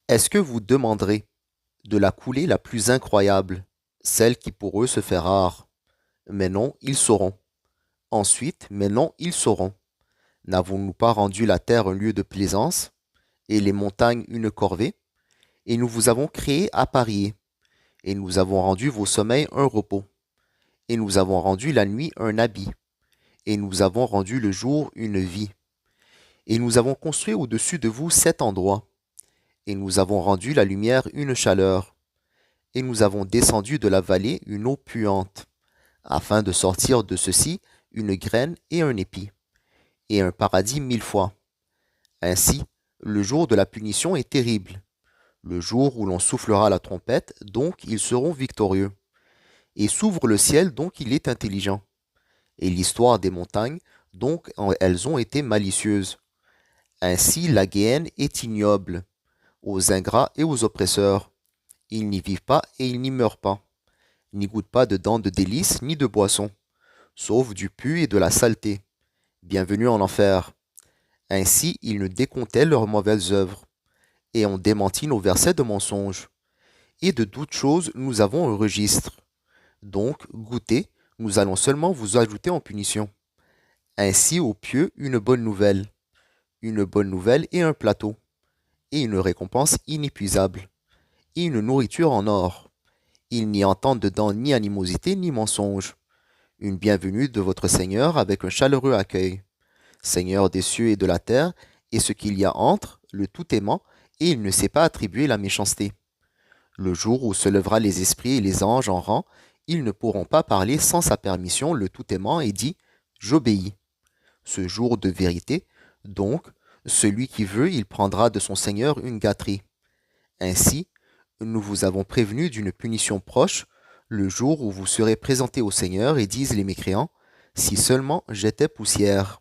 Est-ce que vous demanderez de la coulée la plus incroyable, celle qui pour eux se fait rare? Mais non, ils sauront. Ensuite, mais non, ils sauront. N'avons-nous pas rendu la terre un lieu de plaisance, et les montagnes une corvée? Et nous vous avons créé à parier, et nous avons rendu vos sommeils un repos, et nous avons rendu la nuit un habit, et nous avons rendu le jour une vie. Et nous avons construit au-dessus de vous 7 endroits, et nous avons rendu la lumière une chaleur, et nous avons descendu de la vallée une eau puante, afin de sortir de ceci une graine et un épi, et un paradis 1000 fois. Ainsi, le jour de la punition est terrible, le jour où l'on soufflera la trompette, donc ils seront victorieux. Et s'ouvre le ciel, donc il est intelligent. Et l'histoire des montagnes, donc elles ont été malicieuses. Ainsi la géhenne est ignoble, aux ingrats et aux oppresseurs. Ils n'y vivent pas et ils n'y meurent pas, n'y goûtent pas de dents de délices ni de boissons, sauf du pu et de la saleté. Bienvenue en enfer. Ainsi ils ne décomptaient leurs mauvaises œuvres, et ont démenti nos versets de mensonges. Et de toutes choses nous avons un registre. Donc, goûtez, nous allons seulement vous ajouter en punition. Ainsi aux pieux une bonne nouvelle et un plateau, et une récompense inépuisable, et une nourriture en or. Ils n'y entendent dedans ni animosité ni mensonge. Une bienvenue de votre Seigneur avec un chaleureux accueil. Seigneur des cieux et de la terre, et ce qu'il y a entre, le tout aimant, et il ne sait pas attribuer la méchanceté. Le jour où se lèvera les esprits et les anges en rang, ils ne pourront pas parler sans sa permission, le tout aimant, et dit, j'obéis. Ce jour de vérité, donc, celui qui veut, il prendra de son Seigneur une gâterie. Ainsi, nous vous avons prévenu d'une punition proche, le jour où vous serez présentés au Seigneur, et disent les mécréants, si seulement j'étais poussière.